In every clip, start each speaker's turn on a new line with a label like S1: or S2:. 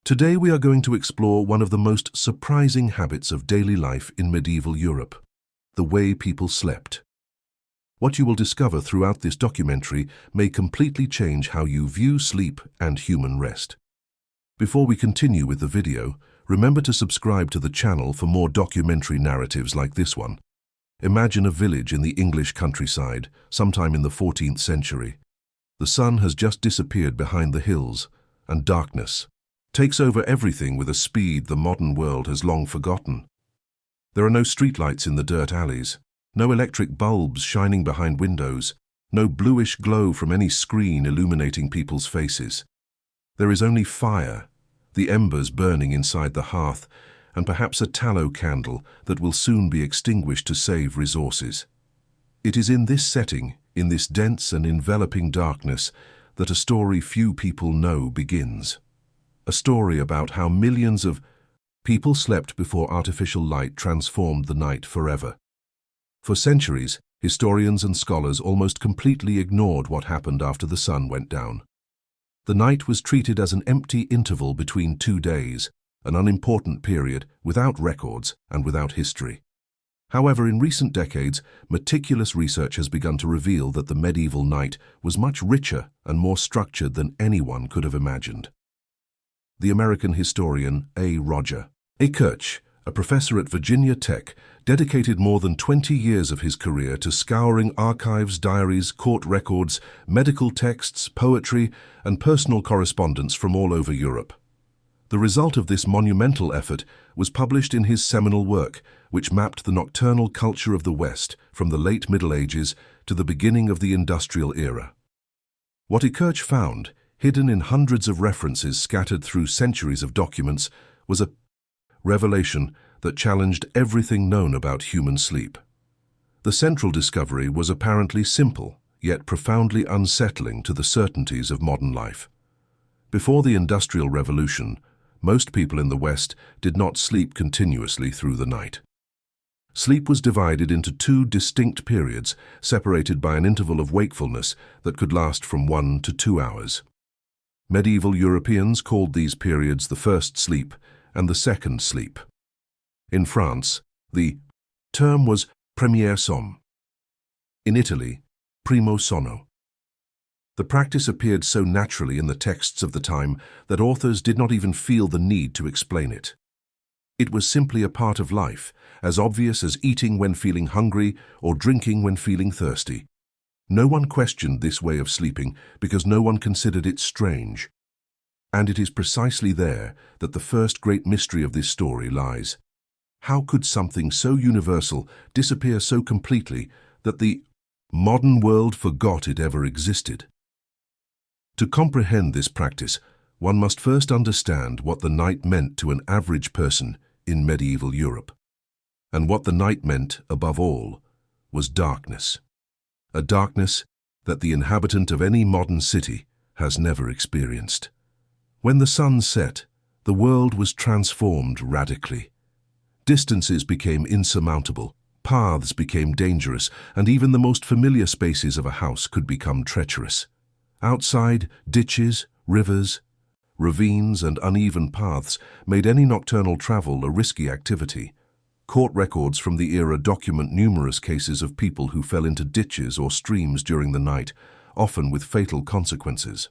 S1: Today we are going to explore one of the most surprising habits of daily life in medieval Europe: the way people slept. What you will discover throughout this documentary may completely change how you view sleep and human rest. Before we continue with the video, remember to subscribe to the channel for more documentary narratives like this one. Imagine a village in the English countryside, sometime in the 14th century. The sun has just disappeared behind the hills, and darkness takes over everything with a speed the modern world has long forgotten. There are no streetlights in the dirt alleys, no electric bulbs shining behind windows, no bluish glow from any screen illuminating people's faces. There is only fire, the embers burning inside the hearth, and perhaps a tallow candle that will soon be extinguished to save resources. It is in this setting, in this dense and enveloping darkness, that a story few people know begins. A story about how millions of people slept before artificial light transformed the night forever. For centuries, historians and scholars almost completely ignored what happened after the sun went down. The night was treated as an empty interval between 2 days, an unimportant period without records and without history. However, in recent decades, meticulous research has begun to reveal that the medieval night was much richer and more structured than anyone could have imagined. The American historian A. Roger Kirch, a professor at Virginia Tech, dedicated more than 20 years of his career to scouring archives, diaries, court records, medical texts, poetry, and personal correspondence from all over Europe. The result of this monumental effort was published in his seminal work, which mapped the nocturnal culture of the West from the late Middle Ages to the beginning of the Industrial Era. What Kirch found, hidden in hundreds of references scattered through centuries of documents, was a revelation that challenged everything known about human sleep. The central discovery was apparently simple, yet profoundly unsettling to the certainties of modern life. Before the Industrial Revolution, most people in the West did not sleep continuously through the night. Sleep was divided into 2 distinct periods, separated by an interval of wakefulness that could last from 1 to 2 hours. Medieval Europeans called these periods the first sleep and the second sleep. In France, the term was premier somme. In Italy, primo sonno. The practice appeared so naturally in the texts of the time that authors did not even feel the need to explain it. It was simply a part of life, as obvious as eating when feeling hungry or drinking when feeling thirsty. No one questioned this way of sleeping because no one considered it strange. And it is precisely there that the first great mystery of this story lies. How could something so universal disappear so completely that the modern world forgot it ever existed? To comprehend this practice, one must first understand what the night meant to an average person in medieval Europe. And what the night meant, above all, was darkness. A darkness that the inhabitant of any modern city has never experienced. When the sun set, the world was transformed radically. Distances became insurmountable, paths became dangerous, and even the most familiar spaces of a house could become treacherous. Outside, ditches, rivers, ravines, and uneven paths made any nocturnal travel a risky activity. Court records from the era document numerous cases of people who fell into ditches or streams during the night, often with fatal consequences.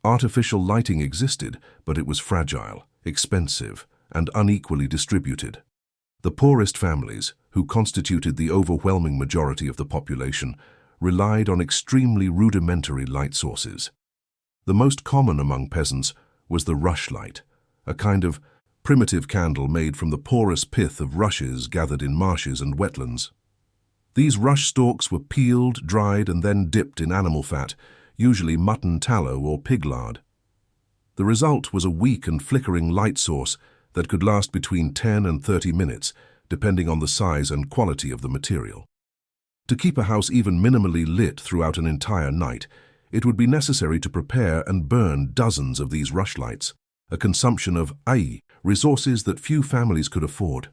S1: Artificial lighting existed, but it was fragile, expensive, and unequally distributed. The poorest families, who constituted the overwhelming majority of the population, relied on extremely rudimentary light sources. The most common among peasants was the rushlight, a kind of primitive candle made from the porous pith of rushes gathered in marshes and wetlands. These rush stalks were peeled, dried, and then dipped in animal fat, usually mutton tallow or pig lard. The result was a weak and flickering light source that could last between 10 and 30 minutes, depending on the size and quality of the material. To keep a house even minimally lit throughout an entire night, it would be necessary to prepare and burn dozens of these rushlights, a consumption of resources that few families could afford.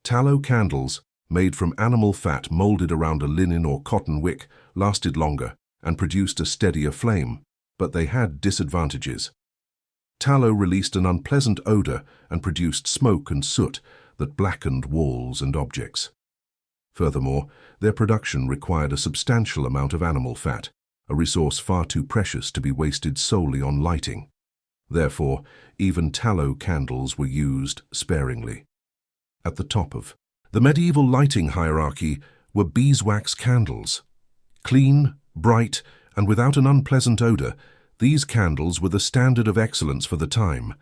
S1: Tallow candles, made from animal fat molded around a linen or cotton wick, lasted longer and produced a steadier flame, but they had disadvantages. Tallow released an unpleasant odor and produced smoke and soot that blackened walls and objects. Furthermore, their production required a substantial amount of animal fat, a resource far too precious to be wasted solely on lighting. Therefore, even tallow candles were used sparingly. At the top of the medieval lighting hierarchy were beeswax candles. Clean, bright, and without an unpleasant odor, these candles were the standard of excellence for the time.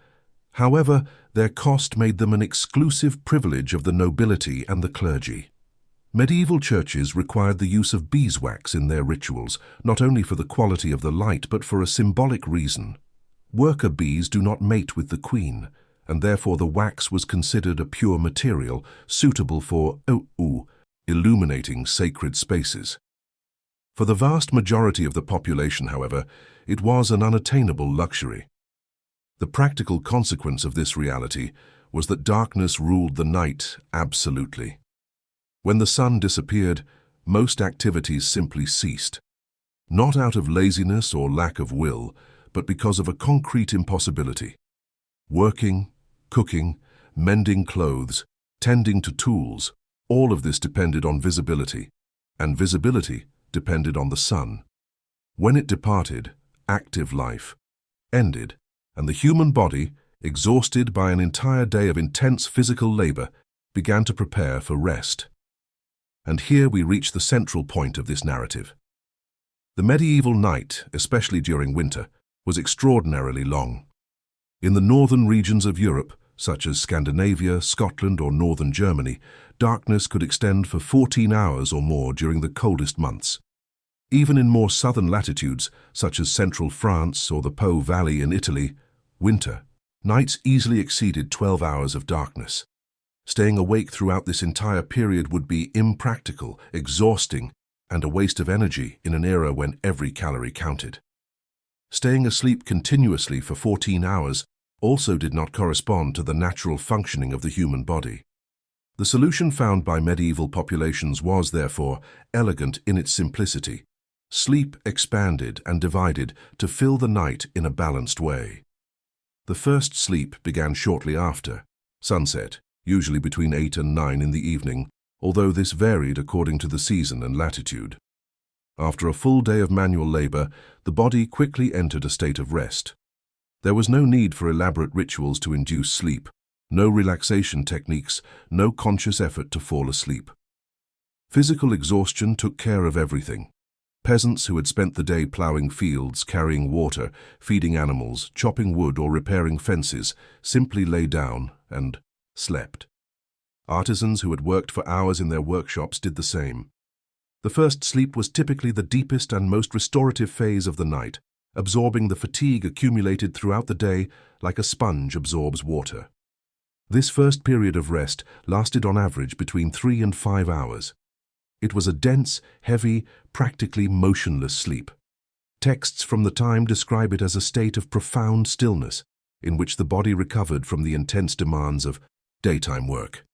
S1: However, their cost made them an exclusive privilege of the nobility and the clergy. Medieval churches required the use of beeswax in their rituals, not only for the quality of the light but for a symbolic reason. Worker bees do not mate with the queen, and therefore the wax was considered a pure material suitable for illuminating sacred spaces. For the vast majority of the population, however, it was an unattainable luxury. The practical consequence of this reality was that darkness ruled the night absolutely. When the sun disappeared, most activities simply ceased, not out of laziness or lack of will, but because of a concrete impossibility. Working, cooking, mending clothes, tending to tools, all of this depended on visibility, and visibility depended on the sun. When it departed, active life ended, and the human body, exhausted by an entire day of intense physical labor, began to prepare for rest. And here we reach the central point of this narrative. The medieval night, especially during winter, was extraordinarily long. In the northern regions of Europe, such as Scandinavia, Scotland, or northern Germany, darkness could extend for 14 hours or more during the coldest months. Even in more southern latitudes, such as central France or the Po Valley in Italy, winter nights easily exceeded 12 hours of darkness. Staying awake throughout this entire period would be impractical, exhausting, and a waste of energy in an era when every calorie counted. Staying asleep continuously for 14 hours also did not correspond to the natural functioning of the human body. The solution found by medieval populations was, therefore, elegant in its simplicity. Sleep expanded and divided to fill the night in a balanced way. The first sleep began shortly after sunset, usually between 8 and 9 in the evening, although this varied according to the season and latitude. After a full day of manual labor, the body quickly entered a state of rest. There was no need for elaborate rituals to induce sleep, no relaxation techniques, no conscious effort to fall asleep. Physical exhaustion took care of everything. Peasants who had spent the day plowing fields, carrying water, feeding animals, chopping wood, or repairing fences simply lay down and slept. Artisans who had worked for hours in their workshops did the same. The first sleep was typically the deepest and most restorative phase of the night, absorbing the fatigue accumulated throughout the day like a sponge absorbs water. This first period of rest lasted on average between 3 and 5 hours. It was a dense, heavy, practically motionless sleep. Texts from the time describe it as a state of profound stillness, in which the body recovered from the intense demands of daytime work.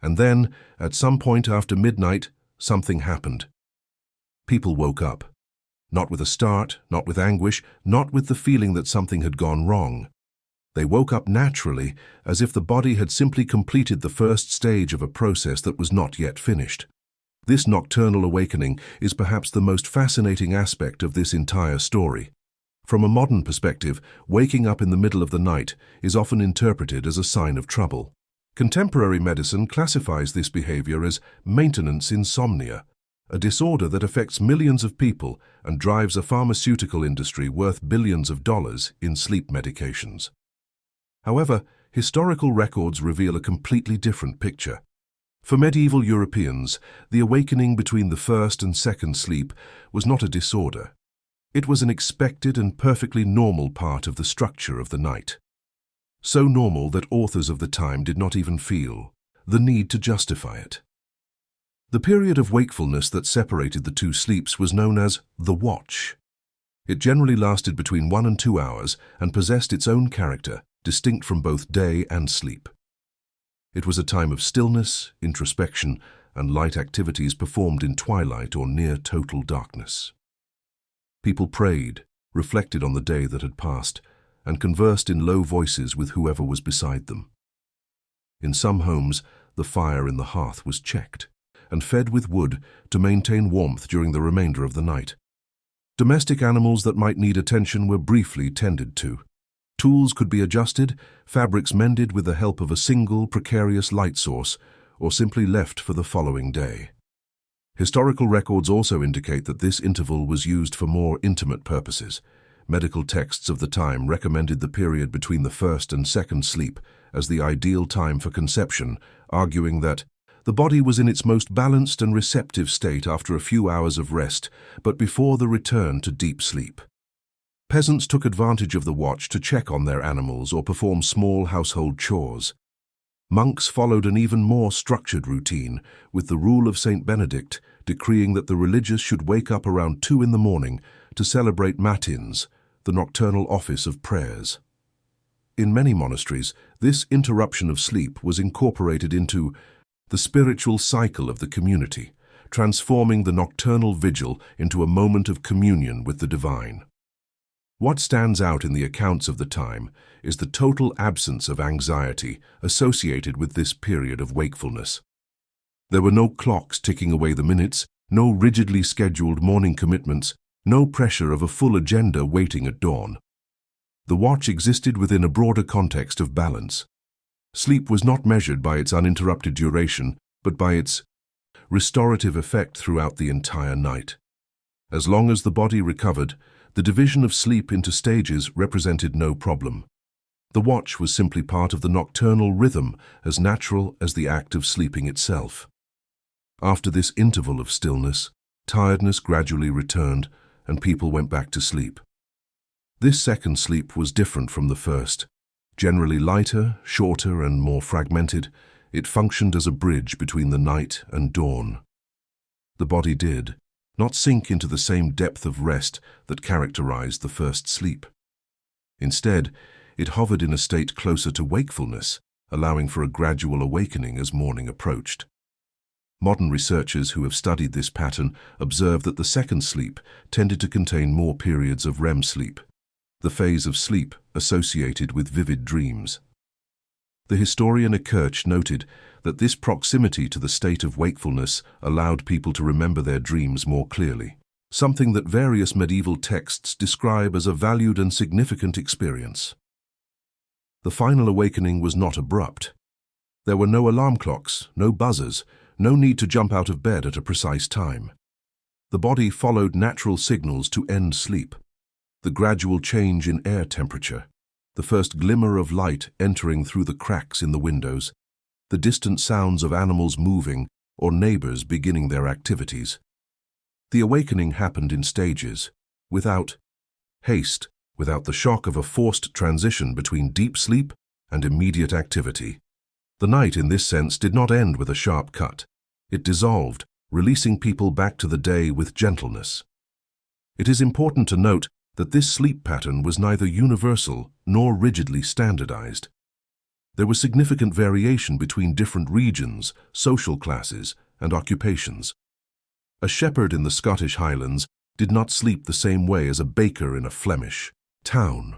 S1: And then, at some point after midnight, something happened. People woke up. Not with a start, not with anguish, not with the feeling that something had gone wrong. They woke up naturally, as if the body had simply completed the first stage of a process that was not yet finished. This nocturnal awakening is perhaps the most fascinating aspect of this entire story. From a modern perspective, waking up in the middle of the night is often interpreted as a sign of trouble. Contemporary medicine classifies this behavior as maintenance insomnia, a disorder that affects millions of people and drives a pharmaceutical industry worth billions of dollars in sleep medications. However, historical records reveal a completely different picture. For medieval Europeans, the awakening between the first and second sleep was not a disorder. It was an expected and perfectly normal part of the structure of the night. So normal that authors of the time did not even feel the need to justify it. The period of wakefulness that separated the two sleeps was known as the watch. It generally lasted between 1 and 2 hours and possessed its own character, distinct from both day and sleep. It was a time of stillness, introspection, and light activities performed in twilight or near total darkness. People prayed, reflected on the day that had passed, and conversed in low voices with whoever was beside them. In some homes, the fire in the hearth was checked and fed with wood to maintain warmth during the remainder of the night. Domestic animals that might need attention were briefly tended to. Tools could be adjusted, fabrics mended with the help of a single precarious light source, or simply left for the following day. Historical records also indicate that this interval was used for more intimate purposes. Medical texts of the time recommended the period between the first and second sleep as the ideal time for conception, arguing that the body was in its most balanced and receptive state after a few hours of rest, but before the return to deep sleep. Peasants took advantage of the watch to check on their animals or perform small household chores. Monks followed an even more structured routine, with the rule of Saint Benedict decreeing that the religious should wake up around 2 in the morning to celebrate matins, the nocturnal office of prayers. In many monasteries, this interruption of sleep was incorporated into the spiritual cycle of the community, transforming the nocturnal vigil into a moment of communion with the divine. What stands out in the accounts of the time is the total absence of anxiety associated with this period of wakefulness. There were no clocks ticking away the minutes, no rigidly scheduled morning commitments, no pressure of a full agenda waiting at dawn. The watch existed within a broader context of balance. Sleep was not measured by its uninterrupted duration, but by its restorative effect throughout the entire night. As long as the body recovered, the division of sleep into stages represented no problem. The watch was simply part of the nocturnal rhythm, as natural as the act of sleeping itself. After this interval of stillness, tiredness gradually returned, and people went back to sleep. This second sleep was different from the first. Generally lighter, shorter, and more fragmented, it functioned as a bridge between the night and dawn. The body did not sink into the same depth of rest that characterized the first sleep. Instead, it hovered in a state closer to wakefulness, allowing for a gradual awakening as morning approached. Modern researchers who have studied this pattern observe that the second sleep tended to contain more periods of REM sleep, the phase of sleep associated with vivid dreams. The historian Kirch noted that this proximity to the state of wakefulness allowed people to remember their dreams more clearly, something that various medieval texts describe as a valued and significant experience. The final awakening was not abrupt. There were no alarm clocks, no buzzers, no need to jump out of bed at a precise time. The body followed natural signals to end sleep. The gradual change in air temperature, the first glimmer of light entering through the cracks in the windows, the distant sounds of animals moving or neighbors beginning their activities. The awakening happened in stages, without haste, without the shock of a forced transition between deep sleep and immediate activity. The night, in this sense, did not end with a sharp cut. It dissolved, releasing people back to the day with gentleness. It is important to note that this sleep pattern was neither universal nor rigidly standardized. There was significant variation between different regions, social classes, and occupations. A shepherd in the Scottish Highlands did not sleep the same way as a baker in a Flemish town.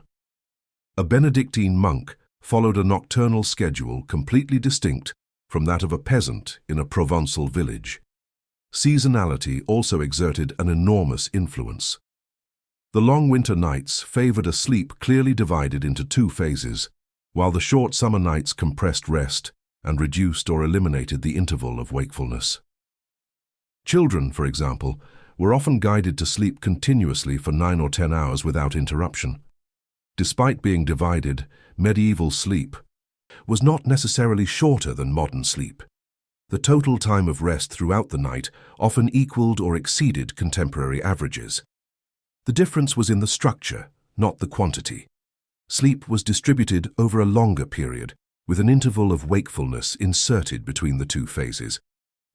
S1: A Benedictine monk followed a nocturnal schedule completely distinct from that of a peasant in a Provençal village. Seasonality also exerted an enormous influence. The long winter nights favored a sleep clearly divided into 2 phases, while the short summer nights compressed rest and reduced or eliminated the interval of wakefulness. Children, for example, were often guided to sleep continuously for 9 or 10 hours without interruption. Despite being divided, medieval sleep was not necessarily shorter than modern sleep. The total time of rest throughout the night often equaled or exceeded contemporary averages. The difference was in the structure, not the quantity. Sleep was distributed over a longer period, with an interval of wakefulness inserted between the 2 phases,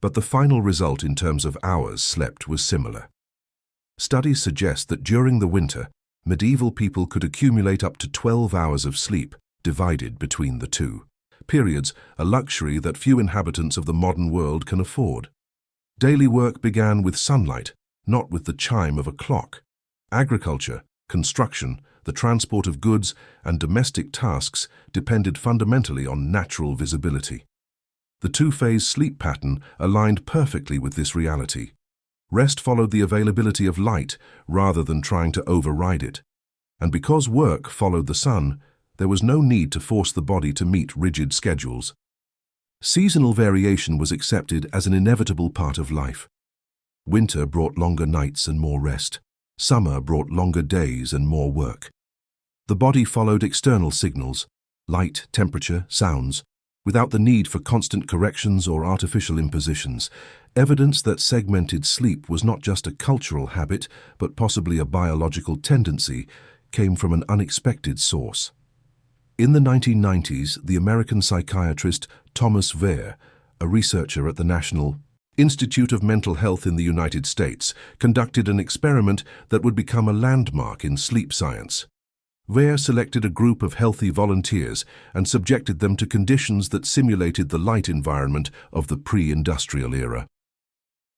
S1: but the final result in terms of hours slept was similar. Studies suggest that during the winter, medieval people could accumulate up to 12 hours of sleep, divided between the 2 periods, a luxury that few inhabitants of the modern world can afford. Daily work began with sunlight, not with the chime of a clock. Agriculture, construction, The transport of goods and domestic tasks depended fundamentally on natural visibility. The two-phase sleep pattern aligned perfectly with this reality. Rest followed the availability of light rather than trying to override it. And because work followed the sun, there was no need to force the body to meet rigid schedules. Seasonal variation was accepted as an inevitable part of life. Winter brought longer nights and more rest. Summer brought longer days and more work. The body followed external signals, light, temperature, sounds, without the need for constant corrections or artificial impositions. Evidence that segmented sleep was not just a cultural habit, but possibly a biological tendency, came from an unexpected source. In the 1990s, the American psychiatrist Thomas Weir, a researcher at the National Institute of Mental Health in the United States, conducted an experiment that would become a landmark in sleep science. Weir selected a group of healthy volunteers and subjected them to conditions that simulated the light environment of the pre-industrial era.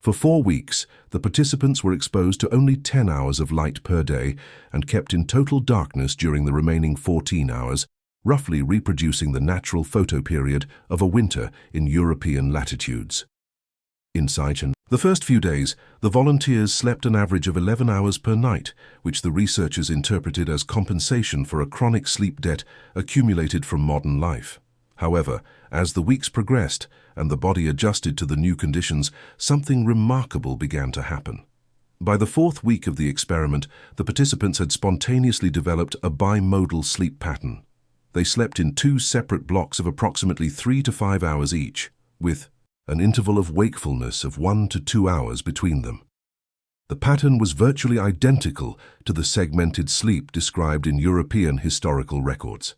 S1: For 4 weeks, the participants were exposed to only 10 hours of light per day and kept in total darkness during the remaining 14 hours, roughly reproducing the natural photoperiod of a winter in European latitudes. Insight. The first few days, the volunteers slept an average of 11 hours per night, which the researchers interpreted as compensation for a chronic sleep debt accumulated from modern life. However, as the weeks progressed and the body adjusted to the new conditions, something remarkable began to happen. By the 4th week of the experiment, the participants had spontaneously developed a bimodal sleep pattern. They slept in 2 separate blocks of approximately 3 to 5 hours each, with an interval of wakefulness of 1 to 2 hours between them. The pattern was virtually identical to the segmented sleep described in European historical records.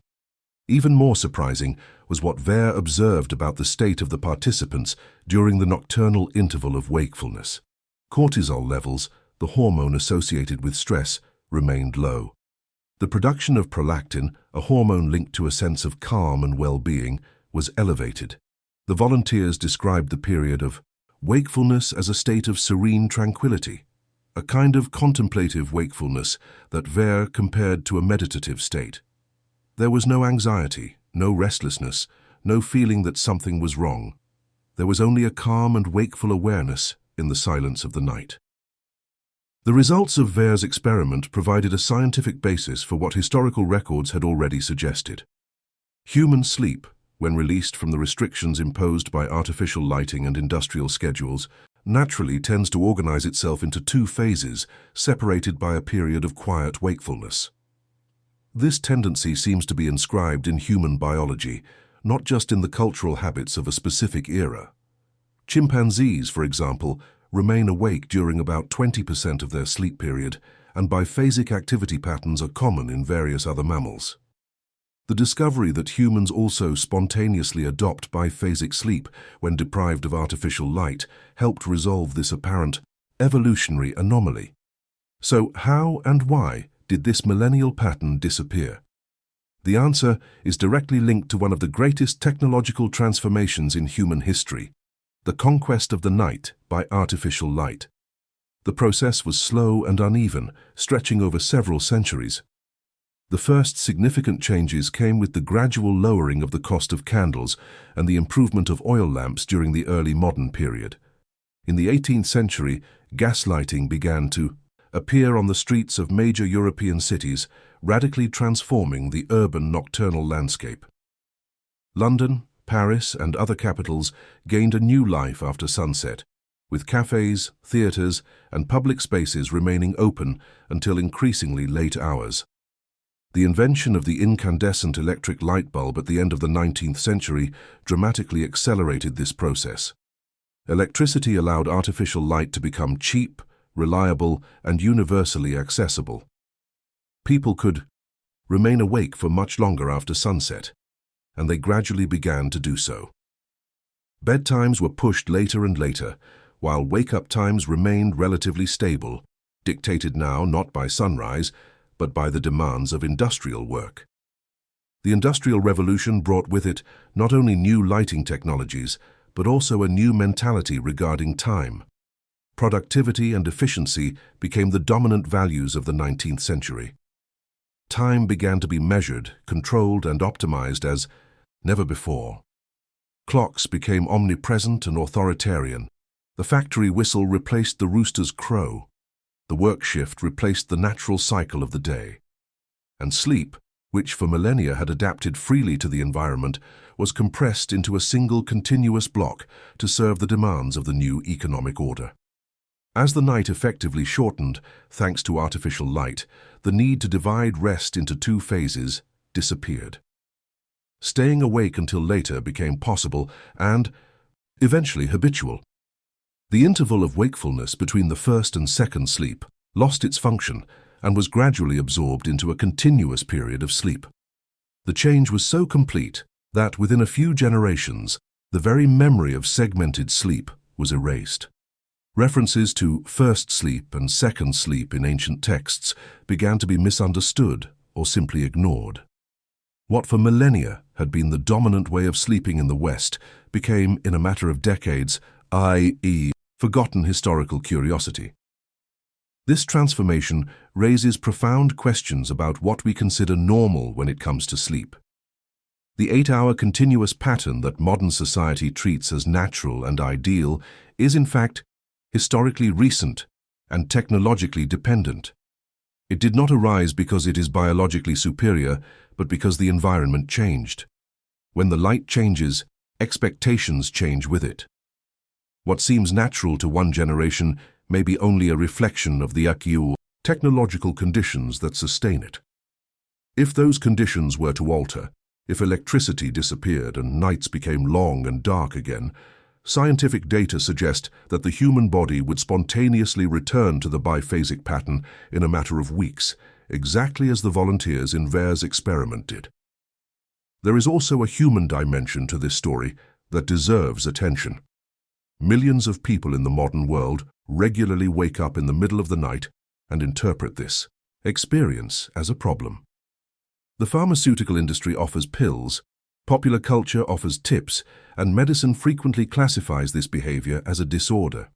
S1: Even more surprising was what Weir observed about the state of the participants during the nocturnal interval of wakefulness. Cortisol levels, the hormone associated with stress, remained low. The production of prolactin, a hormone linked to a sense of calm and well-being, was elevated. The volunteers described the period of wakefulness as a state of serene tranquility, a kind of contemplative wakefulness that Weir compared to a meditative state. There was no anxiety, no restlessness, no feeling that something was wrong. There was only a calm and wakeful awareness in the silence of the night. The results of Weir's experiment provided a scientific basis for what historical records had already suggested. Human sleep, when released from the restrictions imposed by artificial lighting and industrial schedules, naturally tends to organize itself into 2 phases, separated by a period of quiet wakefulness. This tendency seems to be inscribed in human biology, not just in the cultural habits of a specific era. Chimpanzees, for example, remain awake during about 20% of their sleep period, and biphasic activity patterns are common in various other mammals. The discovery that humans also spontaneously adopt biphasic sleep when deprived of artificial light helped resolve this apparent evolutionary anomaly. So how and why did this millennial pattern disappear? The answer is directly linked to one of the greatest technological transformations in human history, the conquest of the night by artificial light. The process was slow and uneven, stretching over several centuries. The first significant changes came with the gradual lowering of the cost of candles and the improvement of oil lamps during the early modern period. In the 18th century, gas lighting began to appear on the streets of major European cities, radically transforming the urban nocturnal landscape. London, Paris, and other capitals gained a new life after sunset, with cafes, theaters, and public spaces remaining open until increasingly late hours. The invention of the incandescent electric light bulb at the end of the 19th century dramatically accelerated this process. Electricity allowed artificial light to become cheap, reliable, and universally accessible. People could remain awake for much longer after sunset, and they gradually began to do so. Bedtimes were pushed later and later, while wake-up times remained relatively stable, dictated now not by sunrise, but by the demands of industrial work. The Industrial Revolution brought with it not only new lighting technologies, but also a new mentality regarding time. Productivity and efficiency became the dominant values of the 19th century. time began to be measured, controlled, and optimized as never before. Clocks became omnipresent and authoritarian. The factory whistle replaced the rooster's crow. The work shift replaced the natural cycle of the day. And sleep, which for millennia had adapted freely to the environment, was compressed into a single continuous block to serve the demands of the new economic order. As the night effectively shortened, thanks to artificial light, the need to divide rest into two phases disappeared. Staying awake until later became possible and, eventually, habitual. The interval of wakefulness between the first and second sleep lost its function and was gradually absorbed into a continuous period of sleep. The change was so complete that within a few generations, the very memory of segmented sleep was erased. References to first sleep and second sleep in ancient texts began to be misunderstood or simply ignored. What for millennia had been the dominant way of sleeping in the West became, in a matter of decades, i.e., forgotten historical curiosity. This transformation raises profound questions about what we consider normal when it comes to sleep. The 8-hour continuous pattern that modern society treats as natural and ideal is, in fact, historically recent and technologically dependent. It did not arise because it is biologically superior, but because the environment changed. When the light changes, expectations change with it. What seems natural to one generation may be only a reflection of the technological conditions that sustain it. If those conditions were to alter, if electricity disappeared and nights became long and dark again, scientific data suggest that the human body would spontaneously return to the biphasic pattern in a matter of weeks, exactly as the volunteers in Vare's experiment did. There is also a human dimension to this story that deserves attention. Millions of people in the modern world regularly wake up in the middle of the night and interpret this experience as a problem. The pharmaceutical industry offers pills, popular culture offers tips, and medicine frequently classifies this behavior as a disorder.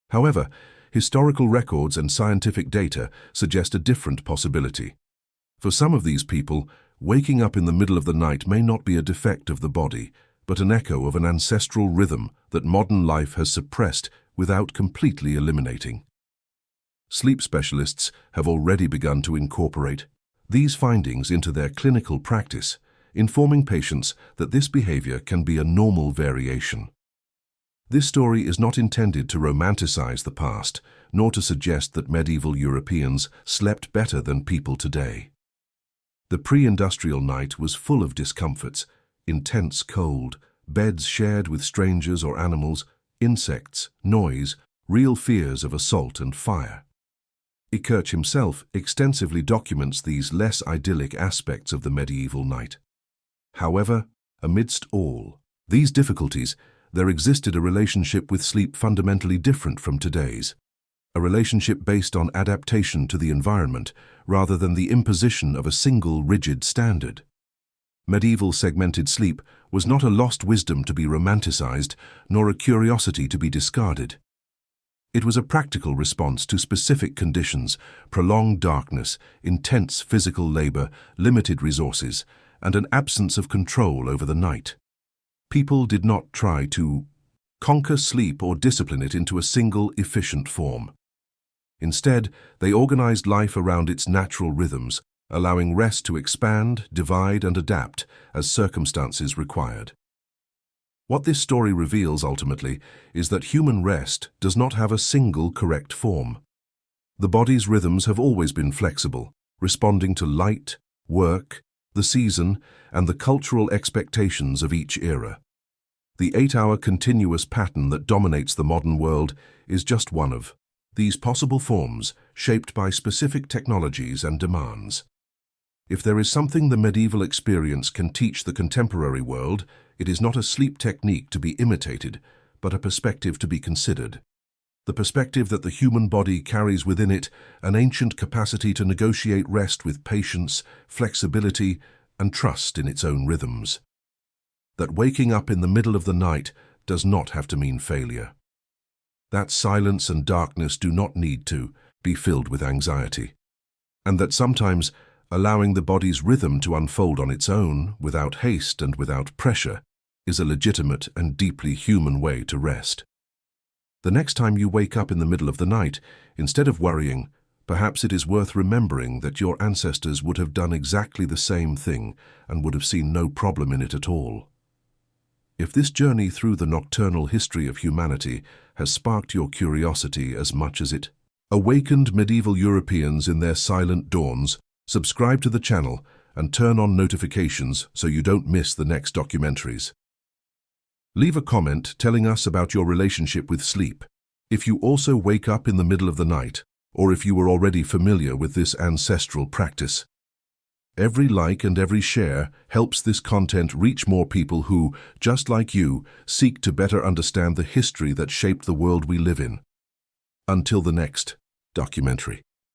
S1: However, historical records and scientific data suggest a different possibility. For some of these people, waking up in the middle of the night may not be a defect of the body, but an echo of an ancestral rhythm that modern life has suppressed without completely eliminating. Sleep specialists have already begun to incorporate these findings into their clinical practice, informing patients that this behavior can be a normal variation. This story is not intended to romanticize the past, nor to suggest that medieval Europeans slept better than people today. The pre-industrial night was full of discomforts, intense cold, beds shared with strangers or animals, insects, noise, real fears of assault and fire. Ekirch himself extensively documents these less idyllic aspects of the medieval night. However, amidst all these difficulties, there existed a relationship with sleep fundamentally different from today's, a relationship based on adaptation to the environment rather than the imposition of a single rigid standard. Medieval segmented sleep was not a lost wisdom to be romanticized, nor a curiosity to be discarded. It was a practical response to specific conditions, prolonged darkness, intense physical labor, limited resources, and an absence of control over the night. People did not try to conquer sleep or discipline it into a single efficient form. Instead, they organized life around its natural rhythms, allowing rest to expand, divide, and adapt as circumstances required. What this story reveals ultimately is that human rest does not have a single correct form. The body's rhythms have always been flexible, responding to light, work, the season, and the cultural expectations of each era. The 8-hour continuous pattern that dominates the modern world is just one of these possible forms shaped by specific technologies and demands. If there is something the medieval experience can teach the contemporary world, it is not a sleep technique to be imitated, but a perspective to be considered. The perspective that the human body carries within it an ancient capacity to negotiate rest with patience, flexibility, and trust in its own rhythms. That waking up in the middle of the night does not have to mean failure. That silence and darkness do not need to be filled with anxiety. And that sometimes Allowing the body's rhythm to unfold on its own, without haste and without pressure, is a legitimate and deeply human way to rest. The next time you wake up in the middle of the night, instead of worrying, perhaps it is worth remembering that your ancestors would have done exactly the same thing and would have seen no problem in it at all. If this journey through the nocturnal history of humanity has sparked your curiosity as much as it awakened medieval Europeans in their silent dawns, subscribe to the channel and turn on notifications so you don't miss the next documentaries. Leave a comment telling us about your relationship with sleep, if you also wake up in the middle of the night, or if you were already familiar with this ancestral practice. Every like and every share helps this content reach more people who, just like you, seek to better understand the history that shaped the world we live in. Until the next documentary.